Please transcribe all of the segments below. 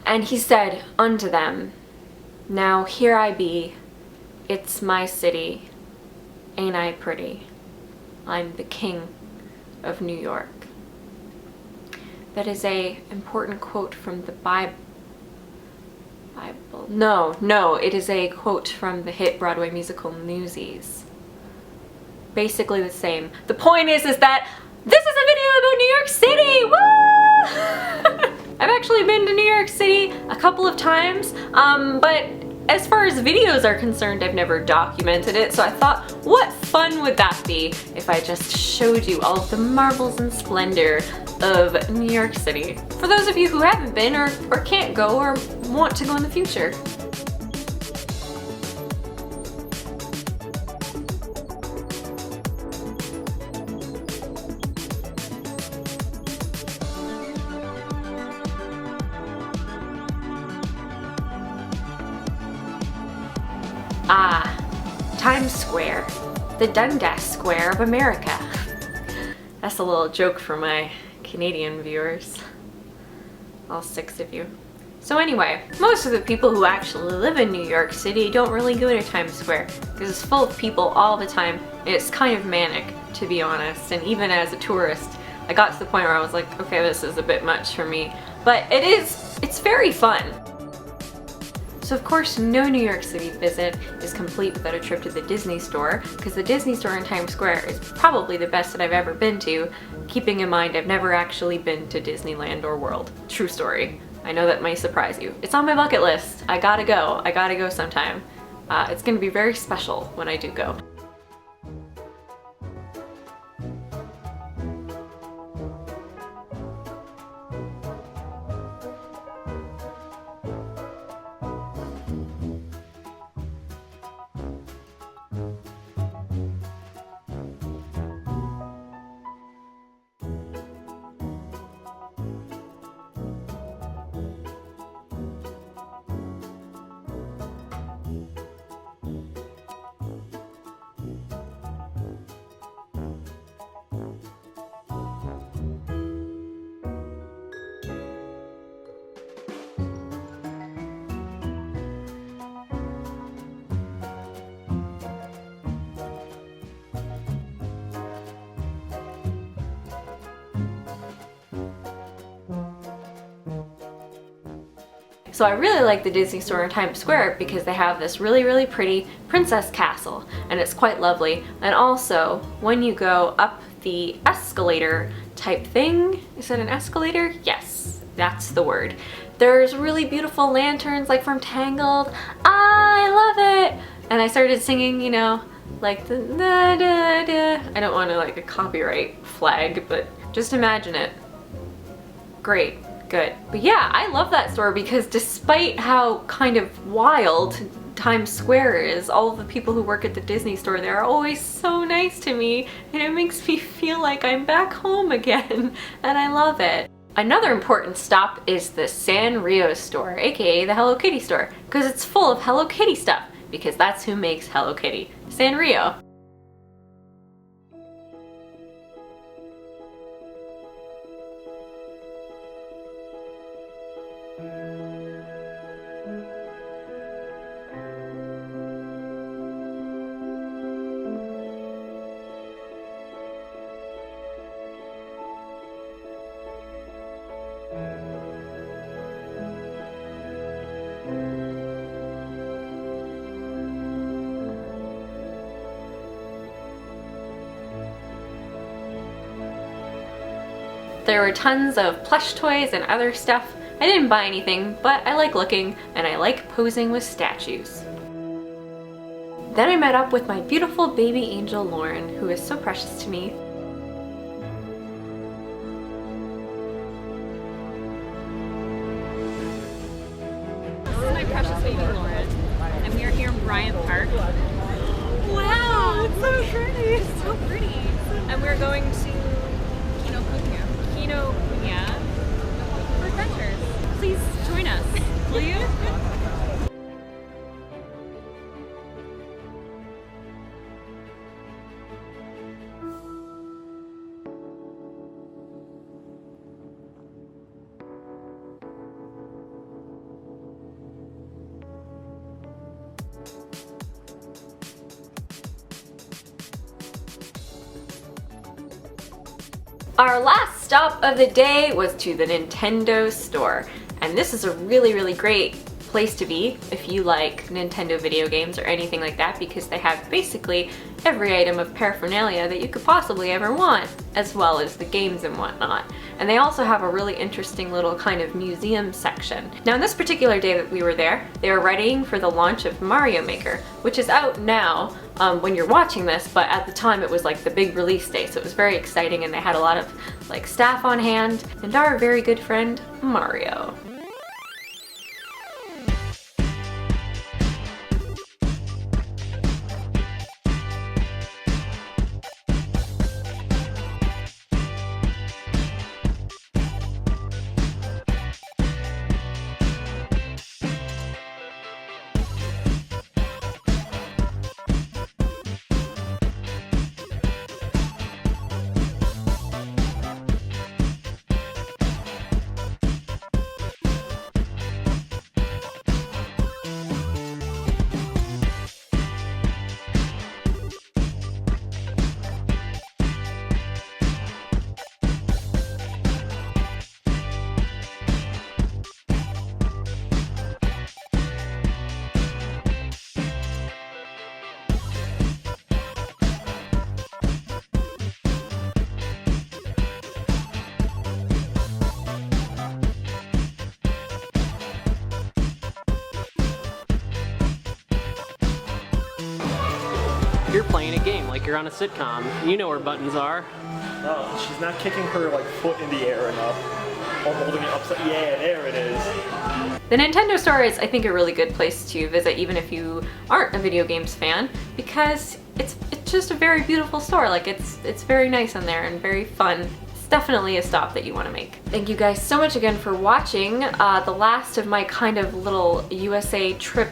And he said unto them, Now here I be, it's my city, ain't I pretty? I'm the king of New York. That is a important quote from the Bible. No, it is a quote from the hit Broadway musical Newsies. Basically the same. The point is that this is a video about New York City! Woo! I've actually been to New York City a couple of times, but as far as videos are concerned, I've never documented it, so I thought, what fun would that be if I just showed you all of the marvels and splendor of New York City. For those of you who haven't been or can't go or want to go in the future. Times Square, the Dundas Square of America. That's a little joke for my Canadian viewers, all 6 of you. So anyway, most of the people who actually live in New York City don't really go to Times Square because it's full of people all the time. It's kind of manic, to be honest, and even as a tourist, I got to the point where I was like, okay, this is a bit much for me. But it's very fun. So of course, no New York City visit is complete without a trip to the Disney store, because the Disney store in Times Square is probably the best that I've ever been to, keeping in mind I've never actually been to Disneyland or World. True story. I know that might surprise you. It's on my bucket list. I gotta go sometime. It's gonna be very special when I do go. So I really like the Disney store in Times Square because they have this really pretty princess castle, and it's quite lovely. And also, when you go up the escalator type thing, is it an escalator? Yes, that's the word. There's really beautiful lanterns like from Tangled. I love it! And I started singing, you know, like the da da da. I don't want to like a copyright flag, but just imagine it. Great. Good. But yeah, I love that store because despite how kind of wild Times Square is, all of the people who work at the Disney store there are always so nice to me, and it makes me feel like I'm back home again, and I love it. Another important stop is the Sanrio store, aka the Hello Kitty store, because it's full of Hello Kitty stuff, because that's who makes Hello Kitty, Sanrio. There were tons of plush toys and other stuff. I didn't buy anything, but I like looking and I like posing with statues. Then I met up with my beautiful baby angel Lauren, who is so precious to me. This is my precious baby Lauren, and we are here in Bryant Park. Wow, it's so pretty! It's so pretty. And we're going to Kinokuniya for adventures. Please join us, will you? Our last stop of the day was to the Nintendo store, and this is a really great place to be if you like Nintendo video games or anything like that, because they have basically every item of paraphernalia that you could possibly ever want, as well as the games and whatnot. And they also have a really interesting little kind of museum section. Now, on this particular day that we were there, they were readying for the launch of Mario Maker, which is out now when you're watching this, but at the time it was like the big release day, so it was very exciting, and they had a lot of like staff on hand, and our very good friend Mario. You're playing a game like you're on a sitcom. You know where buttons are. No, she's not kicking her like foot in the air enough. Or holding it upside. Yeah, there it is. The Nintendo store is, I think, a really good place to visit even if you aren't a video games fan, because it's just a very beautiful store. Like it's very nice in there and very fun. It's definitely a stop that you want to make. Thank you guys so much again for watching the last of my kind of little USA trip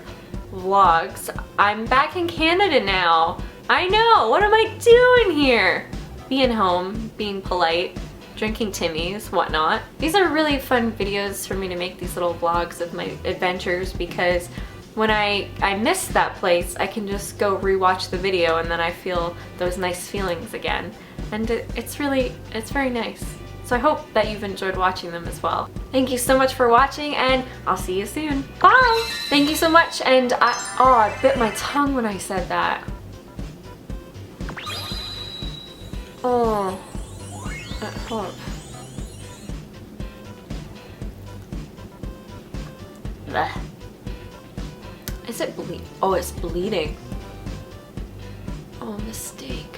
vlogs. I'm back in Canada now. I know, what am I doing here? Being home, being polite, drinking Timmy's, whatnot. These are really fun videos for me to make, these little vlogs of my adventures, because when I miss that place, I can just go rewatch the video and then I feel those nice feelings again. And it's very nice. So I hope that you've enjoyed watching them as well. Thank you so much for watching, and I'll see you soon. Bye! Thank you so much, and I bit my tongue when I said that. Oh, that hurt. Blech. Is it bleed? Oh, it's bleeding. Oh, mistake.